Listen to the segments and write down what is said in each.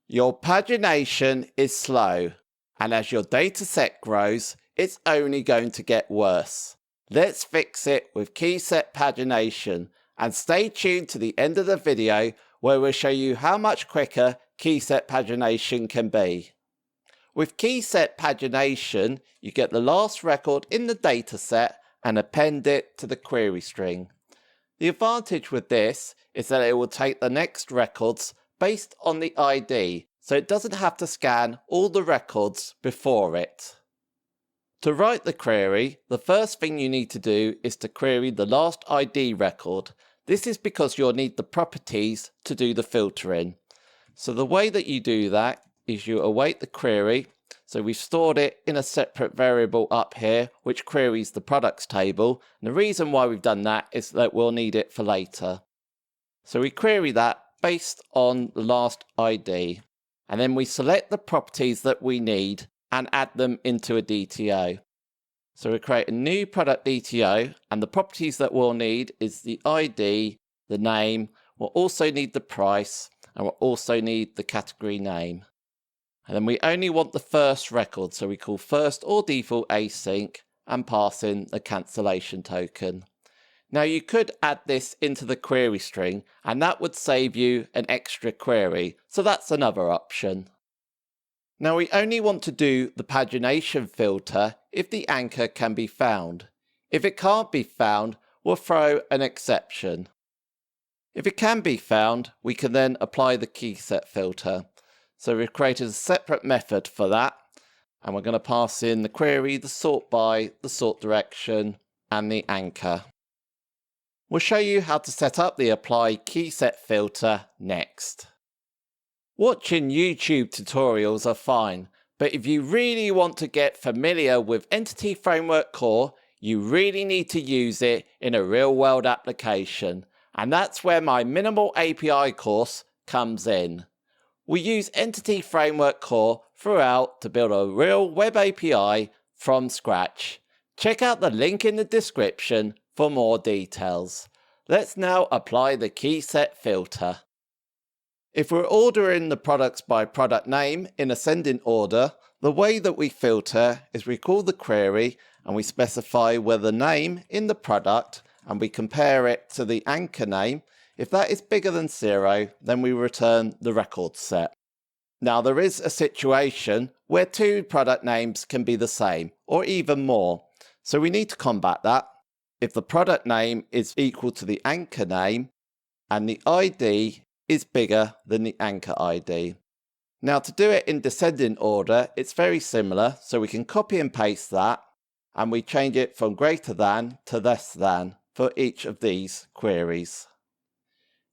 Your pagination is slow, and as your dataset grows, it's only going to get worse. Let's fix it with Keyset pagination, and stay tuned to the end of the video where we'll show you how much quicker Keyset pagination can be. With Keyset pagination, you get the last record in the dataset and append it to the query string. The advantage with this is that it will take the next records based on the ID, so it doesn't have to scan all the records before it. To write the query, the first thing you need to do is to query the last ID record. This is because you'll need the properties to do the filtering. So the way that you do that is you await the query. So we've stored it in a separate variable up here, which queries the products table. And the reason why we've done that is that we'll need it for later. So we query that based on the last ID. And then we select the properties that we need and add them into a DTO. So we create a new product DTO, and the properties that we'll need is the ID, the name, we'll also need the price, and we'll also need the category name. And then we only want the first record, so we call first or default async and pass in the cancellation token. Now you could add this into the query string, and that would save you an extra query, so that's another option. Now we only want to do the pagination filter if the anchor can be found. If it can't be found, we'll throw an exception. If it can be found, we can then apply the Keyset filter. So we've created a separate method for that, and we're going to pass in the query, the sort by, the sort direction, and the anchor. We'll show you how to set up the apply Keyset filter next. Watching YouTube tutorials are fine, but if you really want to get familiar with Entity Framework Core, you really need to use it in a real-world application, and that's where my Minimal API course comes in. We use Entity Framework Core throughout to build a real web API from scratch. Check out the link in the description for more details. Let's now apply the Keyset filter. If we're ordering the products by product name in ascending order, the way that we filter is we call the query and we specify where the name in the product, and we compare it to the anchor name. If that is bigger than 0, then we return the record set. Now there is a situation where two product names can be the same, or even more. So we need to combat that. If the product name is equal to the anchor name, and the ID is bigger than the anchor ID. Now to do it in descending order, it's very similar, so we can copy and paste that, and we change it from greater than to less than for each of these queries.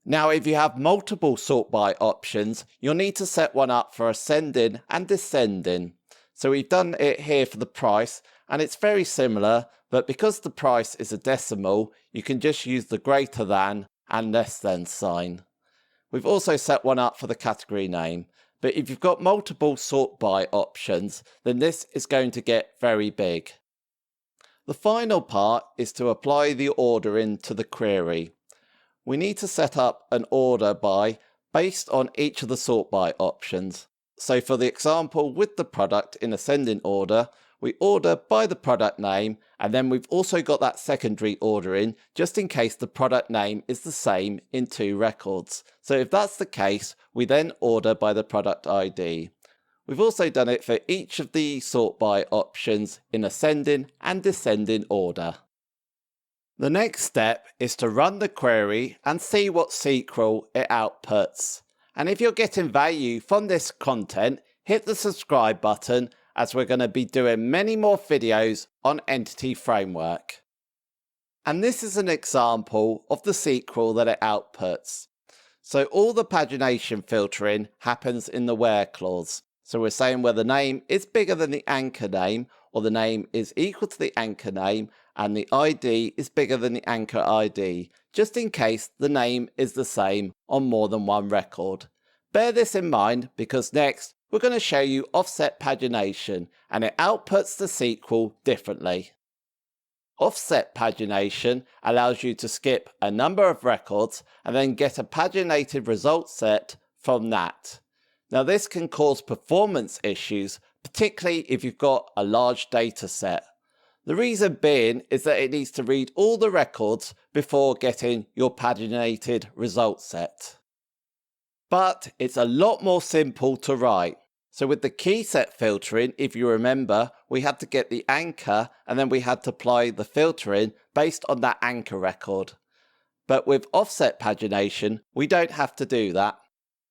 Now if you have multiple sort by options, you'll need to set one up for ascending and descending. So we've done it here for the price, and it's very similar, but because the price is a decimal, you can just use the greater than and less than sign. We've also set one up for the category name, but if you've got multiple sort by options, then this is going to get very big. The final part is to apply the ordering to the query. We need to set up an order by based on each of the sort by options. So for the example with the product in ascending order, we order by the product name, and then we've also got that secondary ordering just in case the product name is the same in two records. So if that's the case, we then order by the product ID. We've also done it for each of the sort by options in ascending and descending order. The next step is to run the query and see what SQL it outputs. And if you're getting value from this content, hit the subscribe button, as we're going to be doing many more videos on Entity Framework. And this is an example of the SQL that it outputs. So all the pagination filtering happens in the where clause. So we're saying where the name is bigger than the anchor name, or the name is equal to the anchor name, and the ID is bigger than the anchor ID, just in case the name is the same on more than one record. Bear this in mind because next we're going to show you offset pagination, and it outputs the SQL differently. Offset pagination allows you to skip a number of records and then get a paginated result set from that. Now this can cause performance issues, particularly if you've got a large data set. The reason being is that it needs to read all the records before getting your paginated result set. But it's a lot more simple to write. So with the Keyset filtering, if you remember, we had to get the anchor and then we had to apply the filtering based on that anchor record. But with offset pagination, we don't have to do that.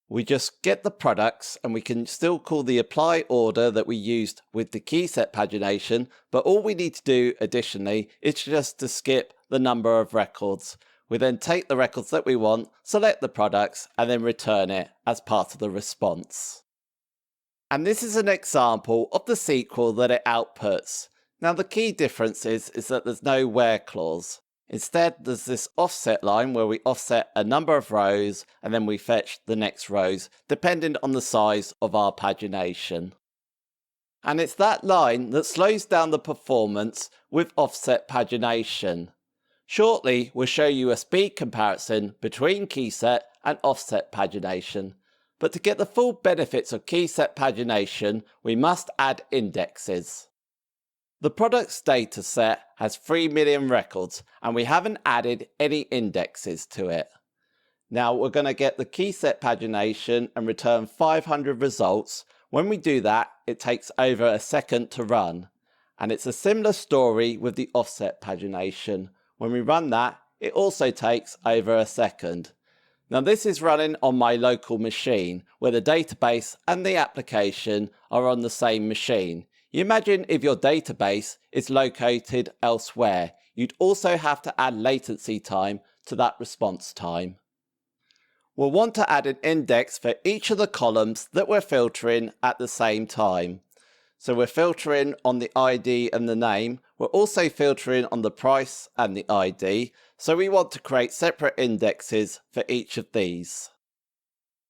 We just get the products and we can still call the apply order that we used with the Keyset pagination, but all we need to do additionally is just to skip the number of records. We then take the records that we want, select the products, and then return it as part of the response. And this is an example of the SQL that it outputs. Now the key difference is that there's no where clause. Instead, there's this offset line where we offset a number of rows and then we fetch the next rows, depending on the size of our pagination. And it's that line that slows down the performance with offset pagination. Shortly, we'll show you a speed comparison between Keyset and offset pagination. But to get the full benefits of Keyset pagination, we must add indexes. The products dataset has 3 million records and we haven't added any indexes to it. Now we're going to get the Keyset pagination and return 500 results. When we do that, it takes over a second to run. And it's a similar story with the offset pagination. When we run that, it also takes over a second. Now this is running on my local machine where the database and the application are on the same machine. You imagine if your database is located elsewhere, you'd also have to add latency time to that response time. We'll want to add an index for each of the columns that we're filtering at the same time. So we're filtering on the ID and the name. We're also filtering on the price and the ID. So we want to create separate indexes for each of these.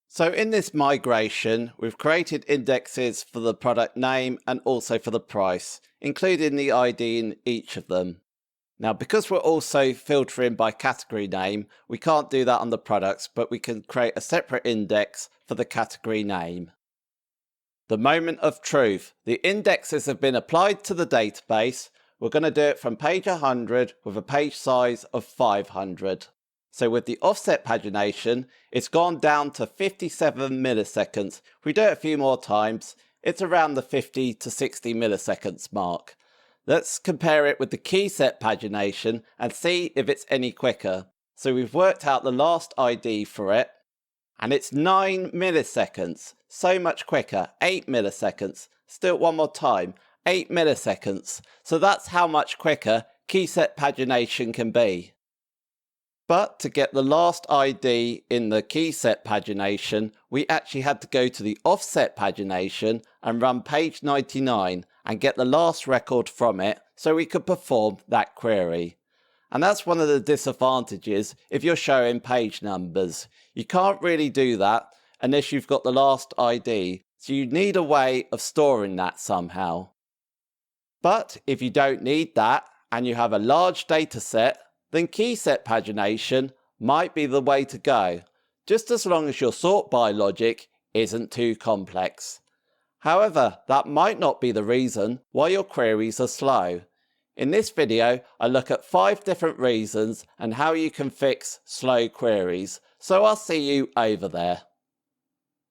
So in this migration, we've created indexes for the product name and also for the price, including the ID in each of them. Now, because we're also filtering by category name, we can't do that on the products, but we can create a separate index for the category name. The moment of truth. The indexes have been applied to the database. We're going to do it from page 100 with a page size of 500. So with the offset pagination, it's gone down to 57 milliseconds. If we do it a few more times, it's around the 50 to 60 milliseconds mark. Let's compare it with the Keyset pagination and see if it's any quicker. So we've worked out the last ID for it, and it's 9 milliseconds. So much quicker, 8 milliseconds. Still one more time, 8 milliseconds. So that's how much quicker Keyset pagination can be. But to get the last ID in the Keyset pagination, we actually had to go to the offset pagination and run page 99 and get the last record from it so we could perform that query. And that's one of the disadvantages if you're showing page numbers. You can't really do that unless you've got the last ID, so you need a way of storing that somehow. But if you don't need that and you have a large data set, then Keyset pagination might be the way to go, just as long as your sort by logic isn't too complex. However, that might not be the reason why your queries are slow. In this video, I look at 5 different reasons and how you can fix slow queries, so I'll see you over there.